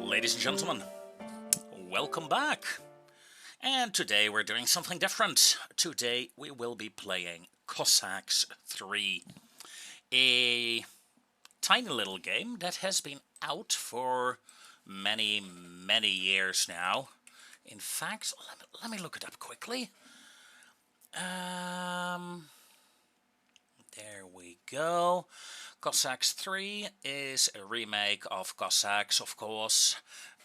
Ladies and gentlemen, welcome back. And today we're doing something different. Today we will be playing Cossacks 3. A tiny little game that has been out for many years now. In fact, let me look it up quickly. There we go. Cossacks 3 is a remake of Cossacks, of course.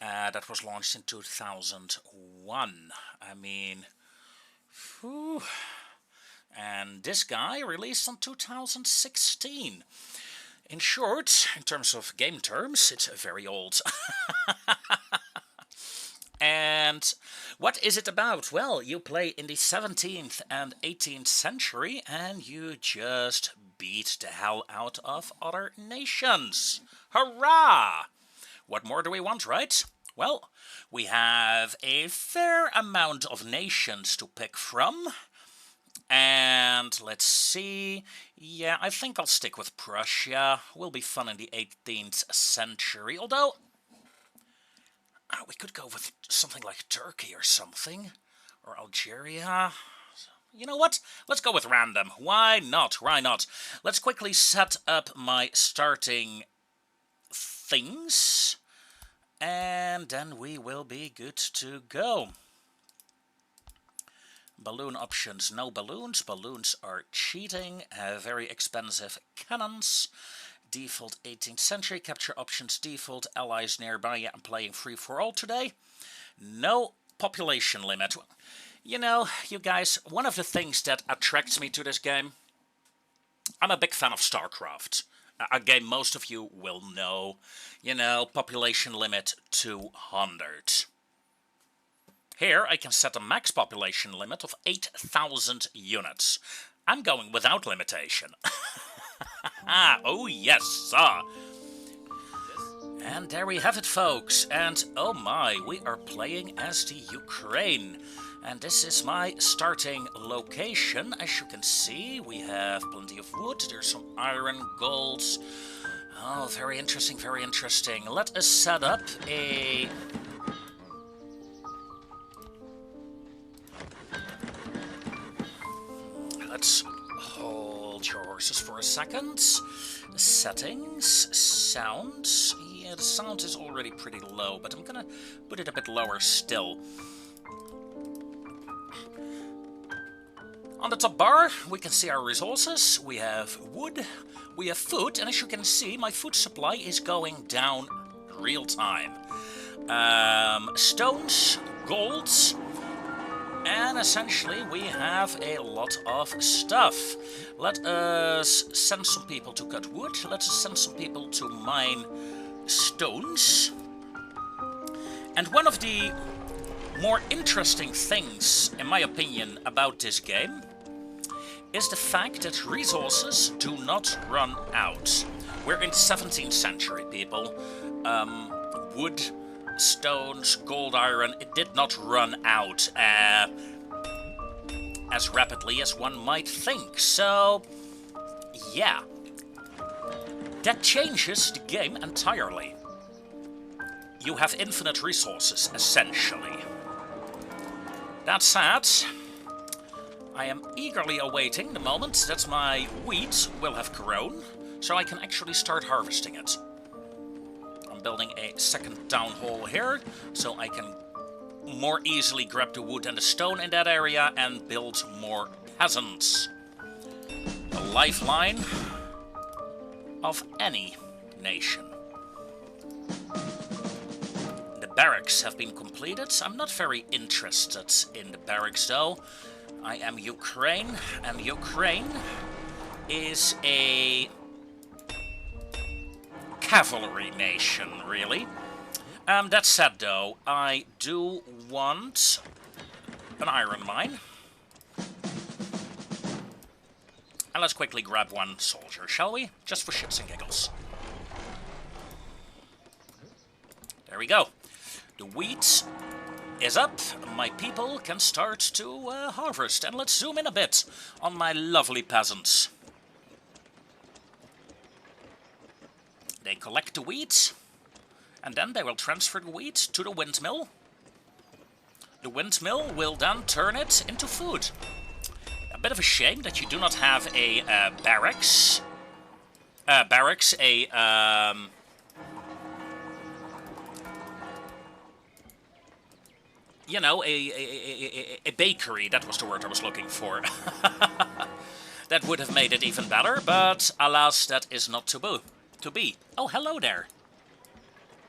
That was launched in 2001. I mean, whew. And this guy released in 2016. In short, in terms of game terms, it's very old. And what is it about? Well, you play in the 17th and 18th century and you just beat the hell out of other nations. Hurrah! What more do we want, right? Well, we have a fair amount of nations to pick from. And let's see. Yeah, I think I'll stick with Prussia. Will be fun in the 18th century, although we could go with something like Turkey or something. Or Algeria. You know what? Let's go with random. Why not? Why not? Let's quickly set up my starting things. And then we will be good to go. Balloon options. No balloons. Balloons are cheating. Very expensive cannons. Default 18th century. Capture options default. Allies nearby. Yeah, I'm playing free for all today. No population limit. You know, you guys, one of the things that attracts me to this game, I'm a big fan of StarCraft. A game most of you will know. You know, population limit 200. Here I can set a max population limit of 8,000 units. I'm going without limitation. Oh yes, sir. And there we have it, folks. And oh my, we are playing as the Ukraine. And this is my starting location. As you can see, we have plenty of wood. There's some iron, gold. Oh, very interesting, very interesting. Let us set up a... Let's hold your horses for a second. Settings, sound. Yeah, the sound is already pretty low, but I'm gonna put it a bit lower still. On the top bar, we can see our resources. We have wood, we have food, and as you can see, my food supply is going down real time. Stones, gold, and essentially we have a lot of stuff. Let us send some people to cut wood. Let us send some people to mine stones. And one of the more interesting things, in my opinion, about this game is the fact that resources do not run out. We're in the 17th century, people. Wood, stones, gold, iron, it did not run out as rapidly as one might think. So, yeah. That changes the game entirely. You have infinite resources, essentially. That said, I am eagerly awaiting the moment that my wheat will have grown, so I can actually start harvesting it. I'm building a second town hall here, so I can more easily grab the wood and the stone in that area and build more peasants. The lifeline of any nation. Barracks have been completed. I'm not very interested in the barracks though. I am Ukraine, and Ukraine is a cavalry nation, really. That said though, I do want an iron mine. And let's quickly grab one soldier, shall we? Just for shits and giggles. There we go. The wheat is up. My people can start to harvest. And let's zoom in a bit on my lovely peasants. They collect the wheat. And then they will transfer the wheat to the windmill. The windmill will then turn it into food. A bit of a shame that you do not have a barracks. You know, a bakery, that was the word I was looking for. That would have made it even better, but alas, that is not to be. Oh, hello there.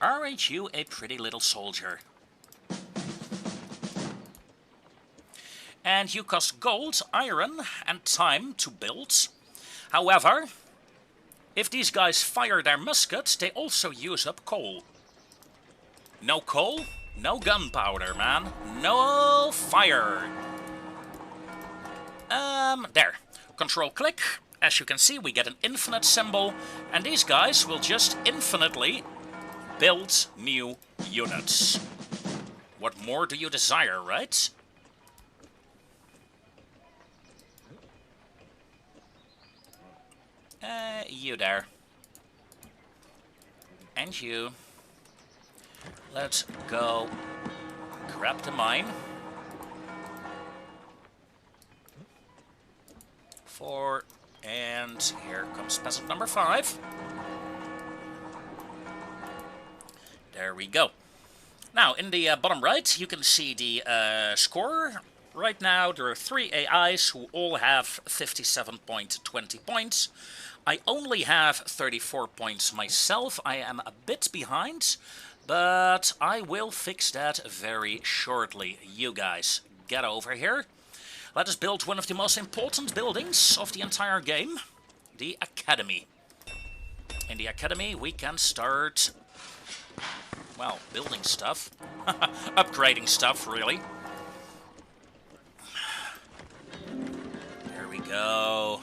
Aren't you a pretty little soldier? And you cost gold, iron, and time to build. However, if these guys fire their muskets, they also use up coal. No coal, no gunpowder, man. No fire. There. Control-click. As you can see, we get an infinite symbol, and these guys will just infinitely build new units. What more do you desire, right? You there. And you. Let's go grab the mine. 4, and here comes peasant number 5. There we go. Now, in the bottom right, you can see the score. Right now, there are 3 AIs who all have 57.20 points. I only have 34 points myself. I am a bit behind, but I will fix that very shortly. You guys, get over here. Let us build one of the most important buildings of the entire game, the Academy. In the Academy, we can start, well, building stuff. Upgrading stuff, really. There we go.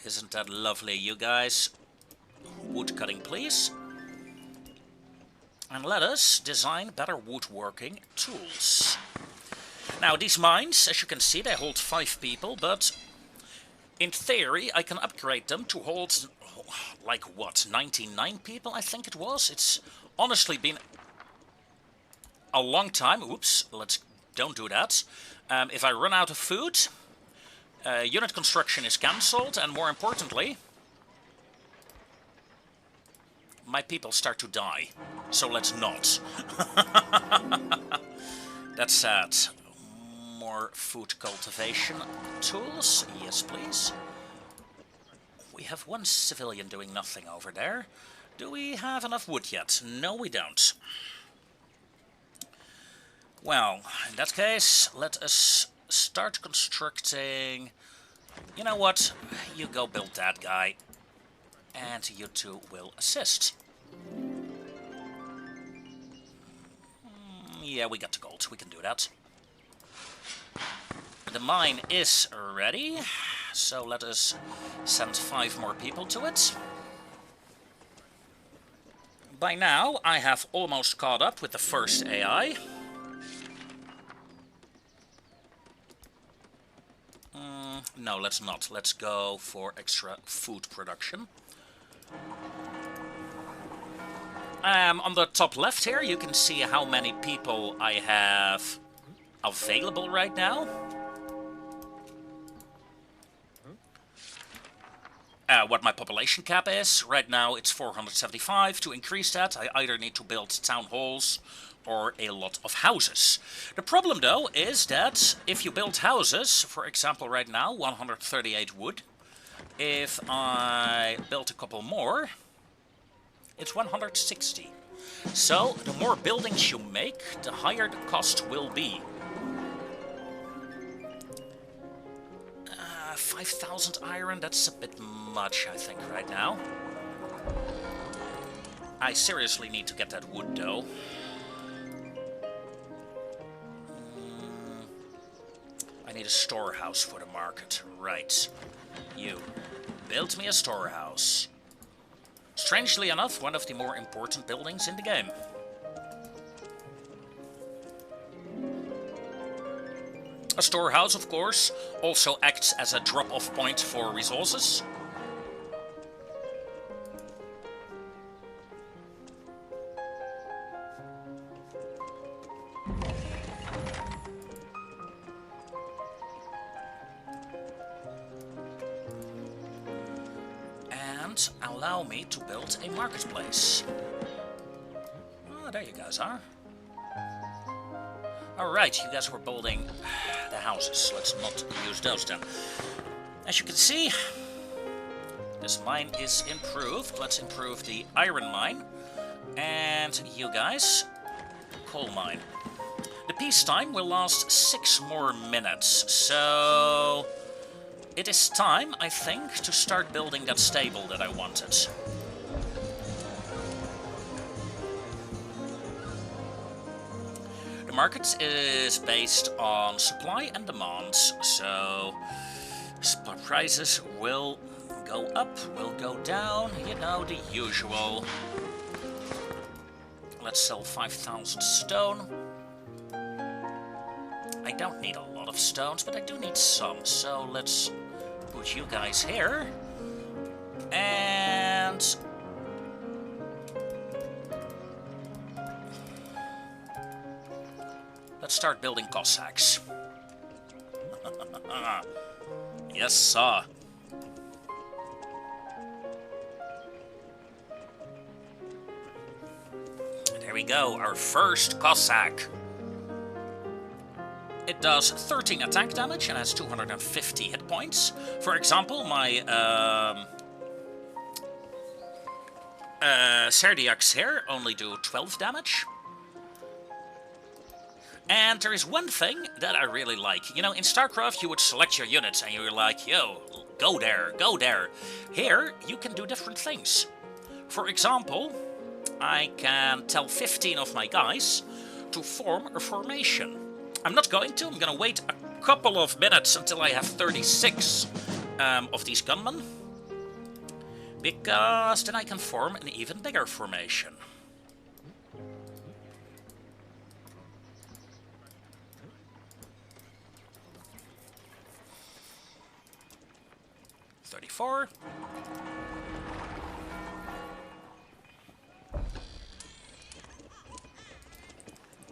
Isn't that lovely, you guys? Wood cutting, please. And let us design better woodworking tools. Now, these mines, as you can see, they hold 5 people, but in theory, I can upgrade them to hold, like, what, 99 people, I think it was? It's honestly been a long time. Oops, don't do that. If I run out of food, unit construction is cancelled, and more importantly, my people start to die. So let's not. That's sad. More food cultivation tools. Yes, please. We have one civilian doing nothing over there. Do we have enough wood yet? No, we don't. Well, in that case, let us start constructing... You know what? You go build that guy. And you two will assist. Yeah, we got the gold. We can do that. The mine is ready, so let us send 5 more people to it. By now, I have almost caught up with the first AI. No, let's not. Let's go for extra food production. On the top left here, you can see how many people I have available right now. What my population cap is. Right now it's 475. To increase that, I either need to build town halls or a lot of houses. The problem, though, is that if you build houses, for example, right now, 138 wood. If I build a couple more, it's 160. So, the more buildings you make, the higher the cost will be. 5,000 iron, that's a bit much, I think, right now. I seriously need to get that wood, though. I need a storehouse for the market. Right. You. Build me a storehouse. Strangely enough, one of the more important buildings in the game. A storehouse, of course, also acts as a drop-off point for resources. and allow me to build a marketplace. Oh, there you guys are. Alright, you guys were building the houses. Let's not use those then. As you can see, this mine is improved. Let's improve the iron mine. And you guys, coal mine. The peacetime will last 6 more minutes, so it is time, I think, to start building that stable that I wanted. The market is based on supply and demand, so prices will go up, will go down, you know, the usual. Let's sell 5,000 stone. I don't need a lot of stones, but I do need some, so let's put you guys here. And let's start building Cossacks. Yes, sir. There we go, our first Cossack. It does 13 attack damage and has 250 hit points. For example, my Serdiaks here only do 12 damage. And there is one thing that I really like. You know, in StarCraft you would select your units and you're like, yo, go there, go there. Here you can do different things. For example, I can tell 15 of my guys to form a formation. I'm not going to, I'm gonna wait a couple of minutes until I have 36 of these gunmen. Because then I can form an even bigger formation. $34.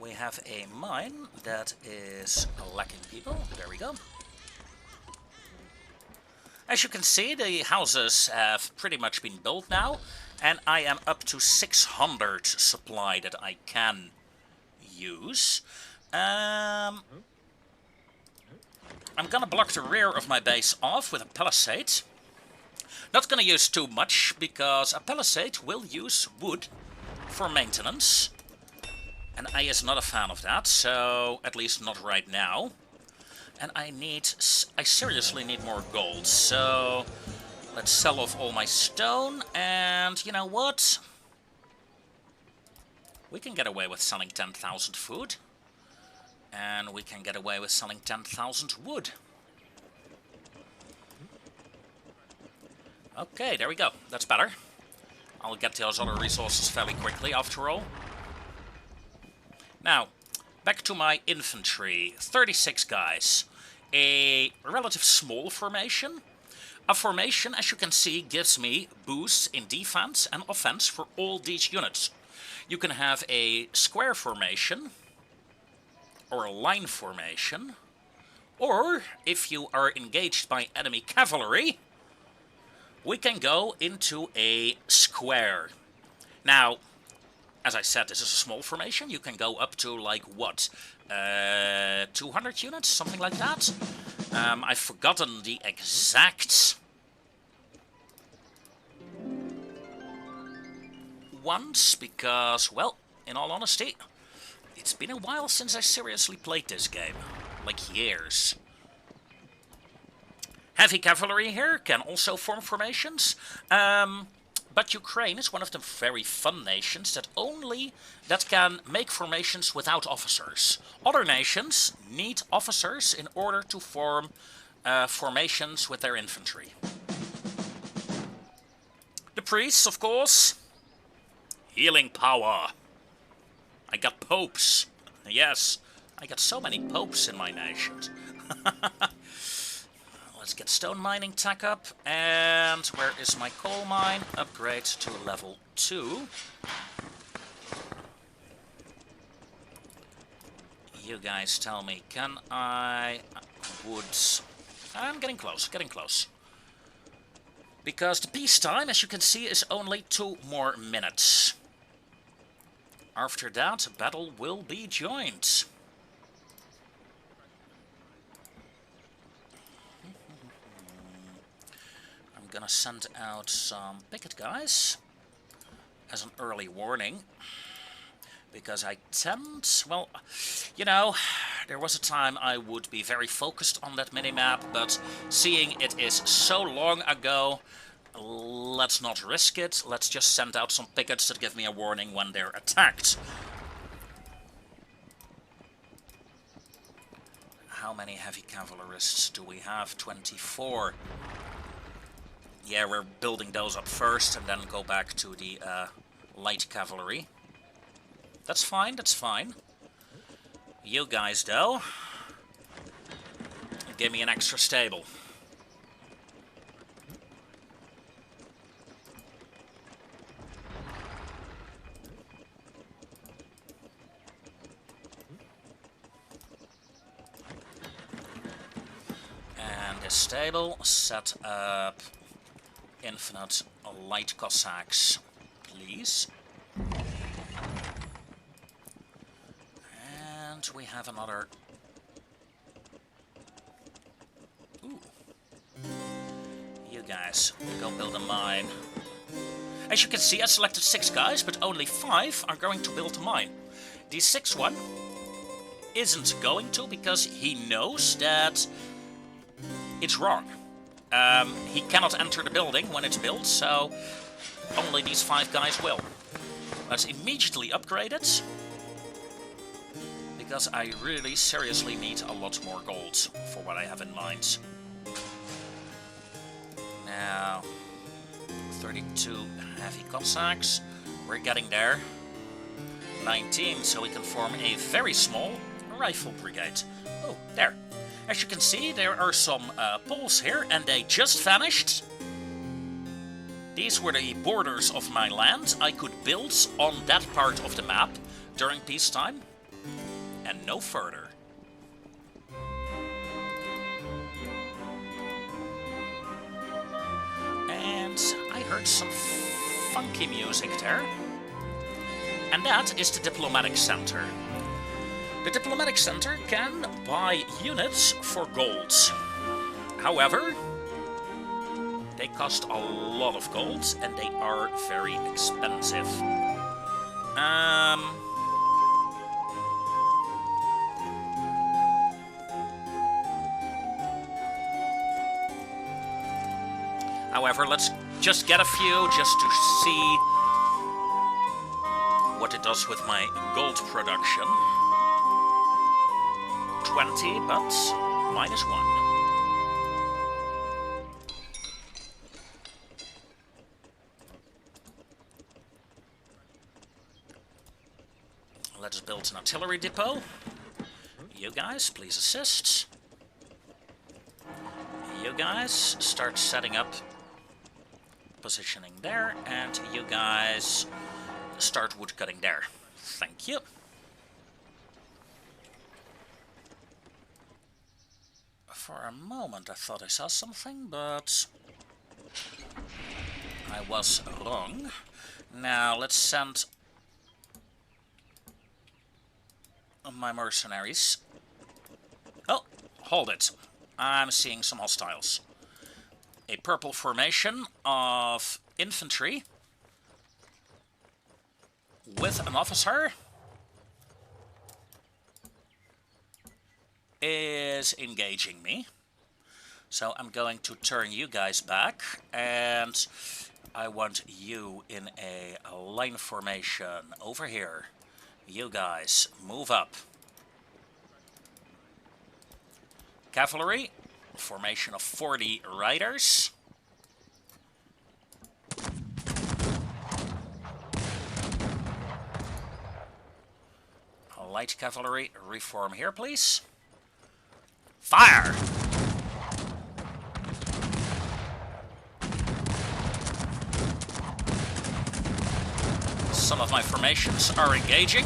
We have a mine that is lacking people. There we go. As you can see, the houses have pretty much been built now, and I am up to 600 supply that I can use. I'm gonna block the rear of my base off with a palisade. Not gonna use too much, because a palisade will use wood for maintenance. And I is not a fan of that, so at least not right now. And I seriously need more gold, so let's sell off all my stone, and you know what? We can get away with selling 10,000 food, and we can get away with selling 10,000 wood. Okay, there we go, that's better. I'll get those other resources fairly quickly after all. Now, back to my infantry. 36 guys. A relative small formation. A formation, as you can see, gives me boosts in defense and offense for all these units. You can have a square formation, or a line formation, or, if you are engaged by enemy cavalry, we can go into a square. Now, as I said, this is a small formation. You can go up to, like, what? 200 units? Something like that? I've forgotten the exact ones, because, well, in all honesty, it's been a while since I seriously played this game. Like, years. Heavy cavalry here can also form formations. But Ukraine is one of the very fun nations that can make formations without officers. Other nations need officers in order to form formations with their infantry. The priests, of course. Healing power. I got popes. Yes, I got so many popes in my nation. Let's get stone mining tech up, and where is my coal mine? Upgrade to level 2. You guys tell me, can I... woods... I'm getting close, getting close. Because the peacetime, as you can see, is only 2 more minutes. After that, battle will be joined. I'm gonna send out some picket guys as an early warning. Because I tend, well, you know, there was a time I would be very focused on that minimap, but seeing it is so long ago, let's not risk it. Let's just send out some pickets that give me a warning when they're attacked. How many heavy cavalrysts do we have? 24. Yeah, we're building those up first and then go back to the light cavalry. That's fine, that's fine. You guys, though, give me an extra stable. And this stable, set up infinite light Cossacks, please. And we have another... Ooh. You guys, go build a mine. As you can see, I selected 6 guys, but only 5 are going to build a mine. The 6th one isn't going to, because he knows that it's wrong. He cannot enter the building when it's built, so only these 5 guys will. Let's immediately upgrade it. Because I really seriously need a lot more gold for what I have in mind. Now, 32 heavy Cossacks. We're getting there. 19, so we can form a very small rifle brigade. Oh, there. As you can see, there are some poles here, and they just vanished. These were the borders of my land. I could build on that part of the map during peacetime. And no further. And I heard some funky music there. And that is the diplomatic center. The diplomatic center can buy units for gold. However, they cost a lot of gold and they are very expensive. However, let's just get a few just to see what it does with my gold production. 20, but minus 1. Let's build an artillery depot. You guys, please assist. You guys, start setting up positioning there, and you guys start woodcutting there. Thank you. For a moment I thought I saw something, but I was wrong. Now let's send my mercenaries. Oh, hold it. I'm seeing some hostiles. A purple formation of infantry with an officer is engaging me. So I'm going to turn you guys back, and I want you in a line formation over here. You guys, move up. Cavalry, formation of 40 riders. Light cavalry, reform here, please. Fire! Some of my formations are engaging.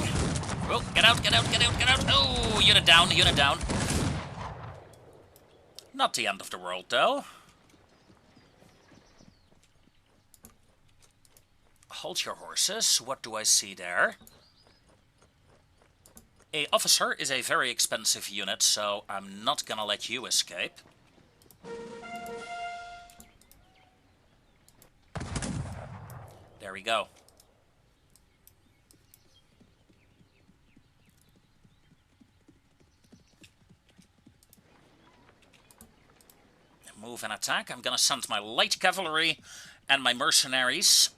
Oh, get out, get out, get out, get out. Oh, unit down, unit down. Not the end of the world, though. hold your horses. What do I see there? A officer is a very expensive unit, so I'm not gonna let you escape. There we go. Move and attack. I'm gonna send my light cavalry and my mercenaries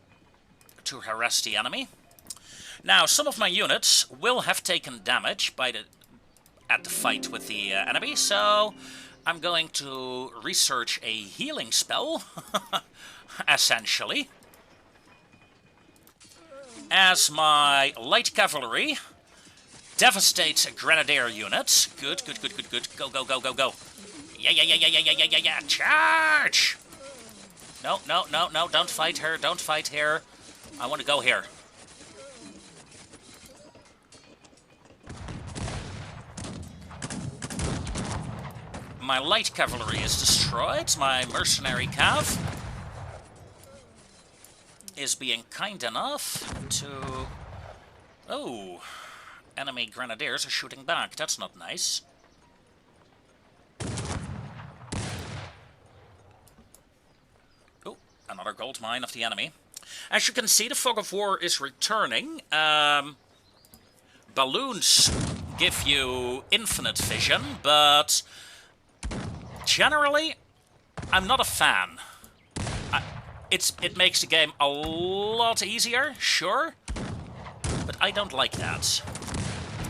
to harass the enemy. Now, some of my units will have taken damage at the fight with the enemy, so I'm going to research a healing spell, essentially, as my light cavalry devastates a grenadier unit. Good, good, good, good, good. Go, go, go, go, go. Yeah. Charge! No, no, no, no, don't fight her, don't fight here. I want to go here. My light cavalry is destroyed. My mercenary cav is being kind enough to... Oh, enemy grenadiers are shooting back. That's not nice. Oh, another gold mine of the enemy. As you can see, the fog of war is returning. Balloons give you infinite vision, but generally, I'm not a fan. It makes the game a lot easier, sure, but I don't like that.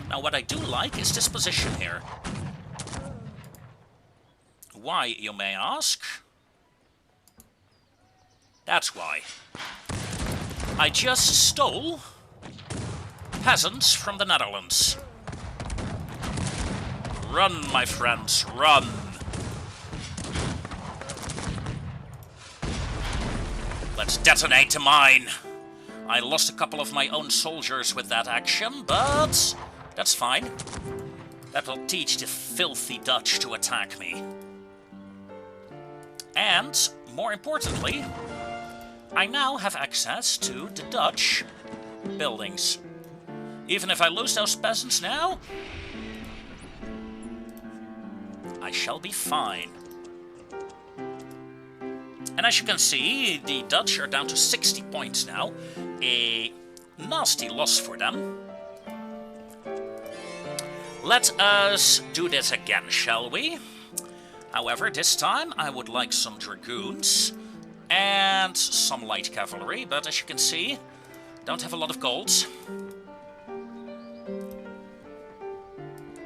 Now, what I do like is this position here. Why, you may ask? That's why. I just stole peasants from the Netherlands. Run, my friends, run. Let's detonate the mine. I lost a couple of my own soldiers with that action, but that's fine. That will teach the filthy Dutch to attack me. And, more importantly, I now have access to the Dutch buildings. Even if I lose those peasants now, I shall be fine. And as you can see, the Dutch are down to 60 points now. A nasty loss for them. Let us do this again, shall we? However, this time I would like some dragoons and some light cavalry, but as you can see, don't have a lot of gold.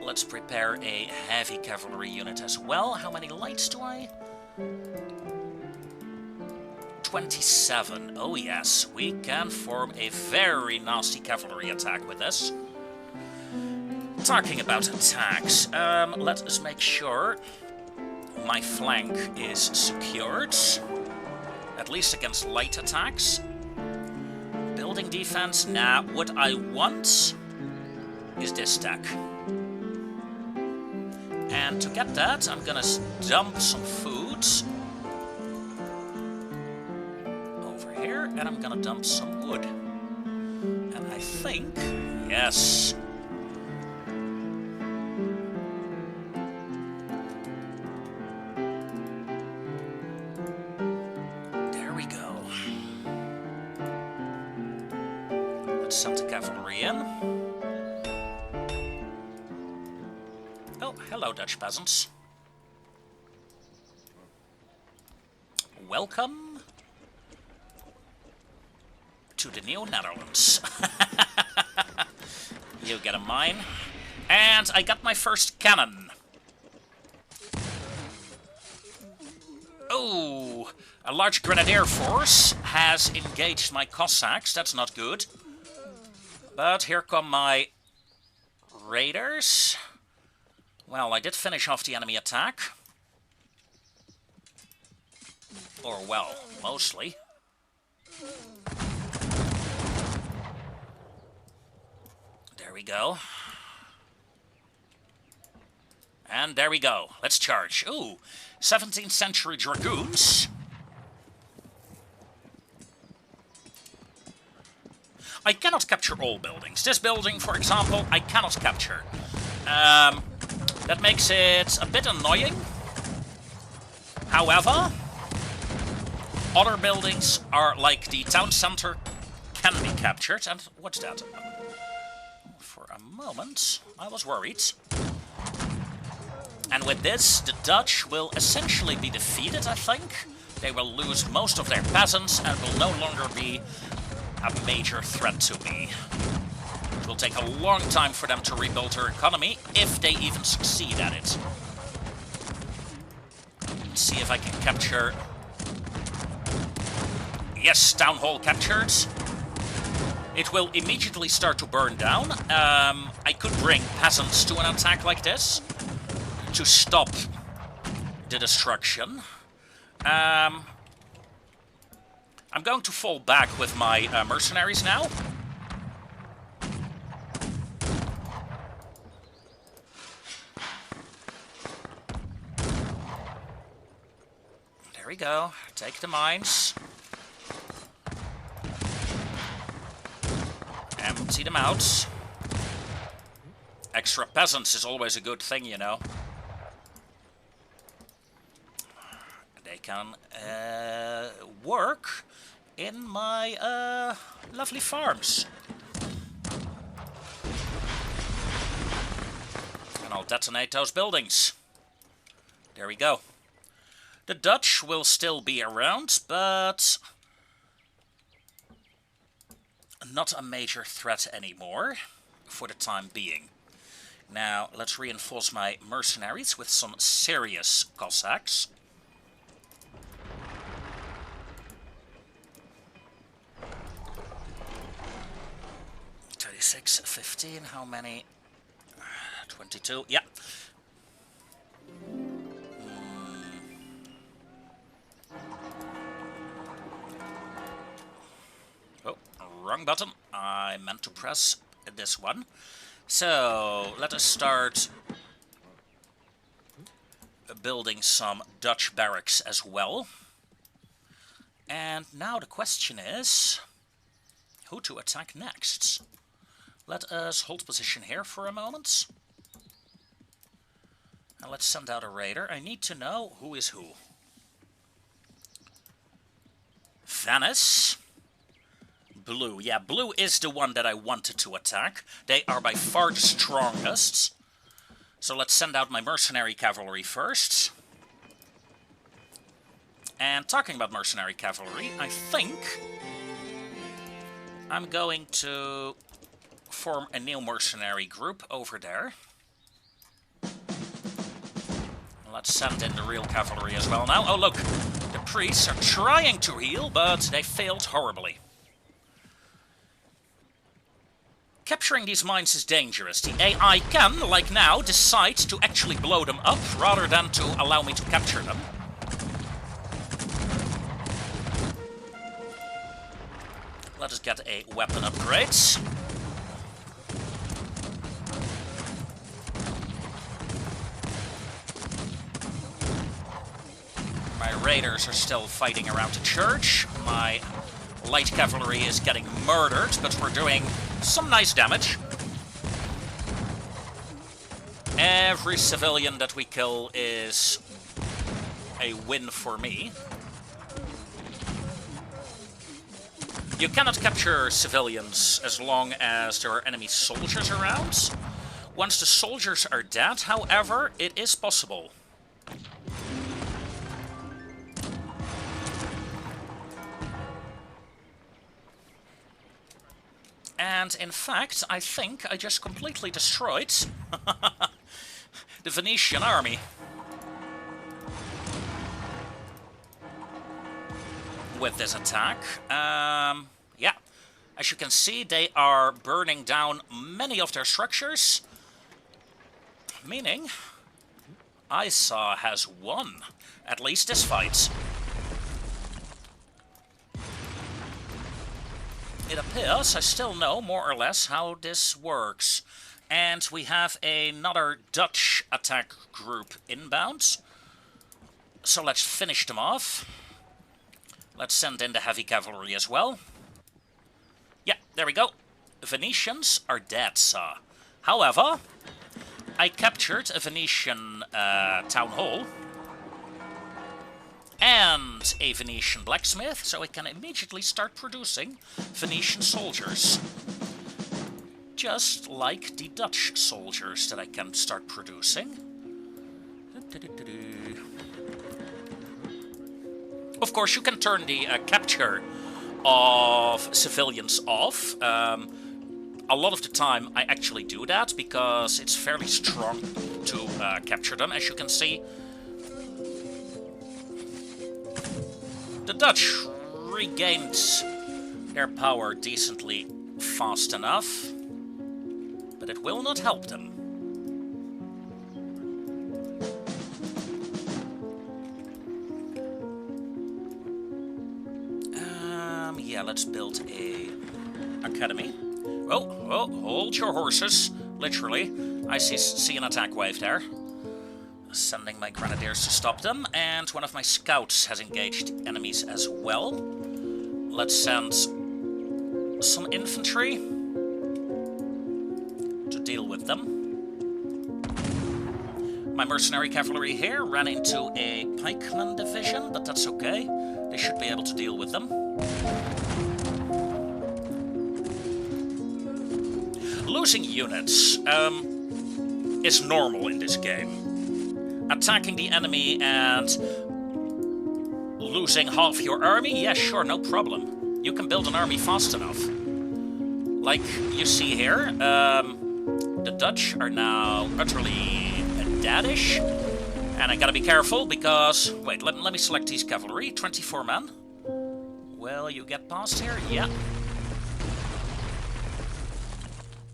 Let's prepare a heavy cavalry unit as well. How many lights do I? 27. Oh yes, we can form a very nasty cavalry attack with this. Talking about attacks, let us make sure my flank is secured, at least against light attacks. Building defense, nah, what I want is this deck. And to get that, I'm gonna dump some food over here, and I'm gonna dump some wood. And I think, yes. There we go. Let's send the cavalry in. Oh, hello, Dutch peasants. Welcome to the New Netherlands. You get a mine. And I got my first cannon. Oh, a large grenadier force has engaged my Cossacks. That's not good. But here come my raiders. Well, I did finish off the enemy attack. Or, well, mostly. There we go. And there we go. Let's charge. Ooh, 17th century dragoons. I cannot capture all buildings. This building, for example, I cannot capture. That makes it a bit annoying. However, other buildings are like the town center can be captured. And what's that? For a moment, I was worried. And with this, the Dutch will essentially be defeated, I think. They will lose most of their peasants and will no longer be a major threat to me. It will take a long time for them to rebuild their economy, if they even succeed at it. Let's see if I can capture... Yes, town hall captured. It will immediately start to burn down. I could bring peasants to an attack like this to stop the destruction. I'm going to fall back with my mercenaries now. There we go. Take the mines. Empty them out. Extra peasants is always a good thing, you know. They can work in my lovely farms. And I'll detonate those buildings. There we go. The Dutch will still be around, but not a major threat anymore for the time being. Now, let's reinforce my mercenaries with some serious Cossacks. 36, 15, how many? 22, yeah. Oh, wrong button. I meant to press this one. So, let us start building some Dutch barracks as well. And now the question is, who to attack next? Let us hold position here for a moment. And let's send out a raider. I need to know who is who. Venice. Blue. Yeah, blue is the one that I wanted to attack. They are by far the strongest. So let's send out my mercenary cavalry first. And talking about mercenary cavalry, I think I'm going to form a new mercenary group over there. Let's send in the real cavalry as well now. Oh look, the priests are trying to heal, but they failed horribly. Capturing these mines is dangerous. The AI can, like now, decide to actually blow them up rather than to allow me to capture them. Let us get a weapon upgrade. My raiders are still fighting around the church. My light cavalry is getting murdered, but we're doing some nice damage. Every civilian that we kill is a win for me. You cannot capture civilians as long as there are enemy soldiers around. Once the soldiers are dead, however, it is possible. And in fact, I think I just completely destroyed the Venetian army. With this attack. Yeah, as you can see, they are burning down many of their structures. Meaning, Isa has won, at least this fight. It appears I still know more or less how this works. And we have another Dutch attack group inbound. So let's finish them off. Let's send in the heavy cavalry as well. Yeah, There we go. Venetians are dead, sir. However, I captured a Venetian town hall and a Venetian blacksmith, so I can immediately start producing Venetian soldiers. Just like the Dutch soldiers that I can start producing. Of course, you can turn the capture of civilians off. A lot of the time I actually do that because it's fairly strong to capture them. As you can see, the Dutch regained their power decently fast enough, but it will not help them. Yeah, let's build a academy. Oh, hold your horses, literally. I see an attack wave there. Sending my grenadiers to stop them, and one of my scouts has engaged enemies as well. Let's send some infantry to deal with them. My mercenary cavalry here ran into a pikeman division, but that's okay. They should be able to deal with them. Losing units is normal in this game. Attacking the enemy and losing half your army? Yeah, sure, no problem. You can build an army fast enough. Like you see here, the Dutch are now utterly deadish. And I gotta be careful because... Wait, let me select these cavalry. 24 men. Will you get past here? Yeah.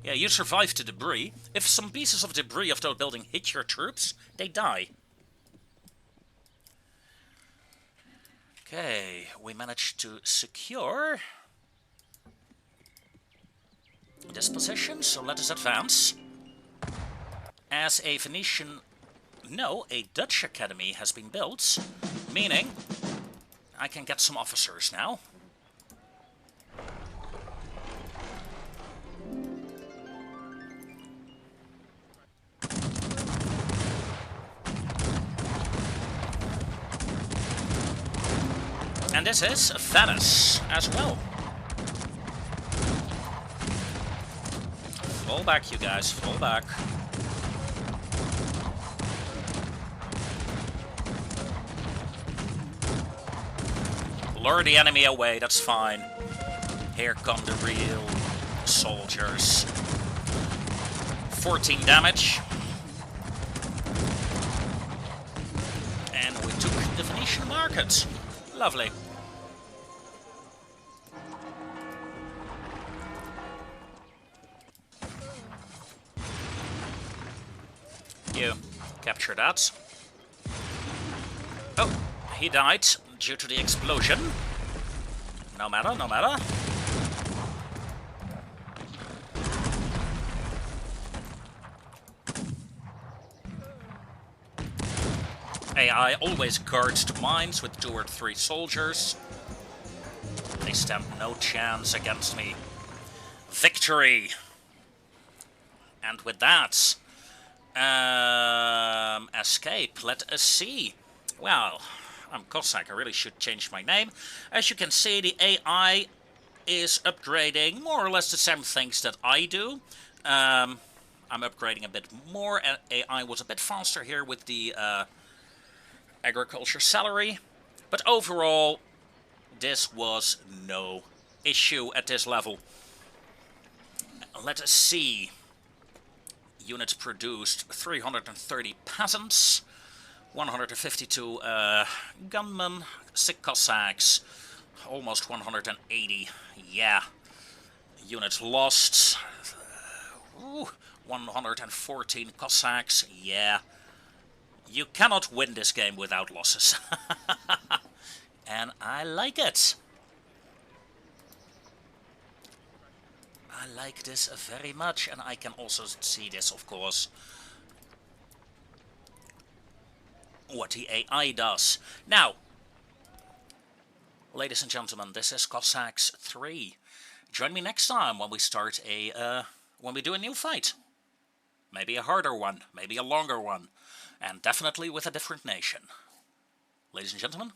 Yeah, you survived the debris. If some pieces of debris of that building hit your troops, they die. Okay, we managed to secure this position, so let us advance. As a Venetian... No, a Dutch academy has been built, meaning I can get some officers now. And this is Venice as well. Fall back, you guys, fall back. Lure the enemy away, that's fine. Here come the real soldiers. 14 damage. And we took the Venetian market. Lovely. You capture that. Oh, he died due to the explosion. No matter, no matter. AI always guards the mines with 2 or 3 soldiers. They stand no chance against me. Victory! And with that, escape. Let us see. Well, I'm Cossack. I really should change my name. As you can see, the AI is upgrading more or less the same things that I do. I'm upgrading a bit more. AI was a bit faster here with the agriculture salary. But overall, this was no issue at this level. Let us see. Units produced 330 peasants, 152 gunmen, 6 Cossacks, almost 180, yeah. Units lost, 114 Cossacks, yeah. You cannot win this game without losses. And I like it. I like this very much, and I can also see this, of course, what the AI does. Now, ladies and gentlemen, this is Cossacks 3. join me next time when we start when we do a new fight. Maybe a harder one, maybe a longer one, and definitely with a different nation. Ladies and gentlemen,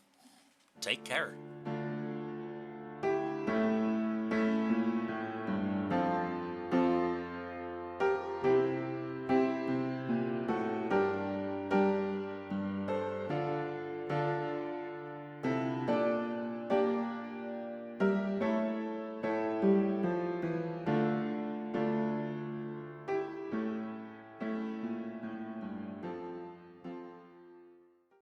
take care.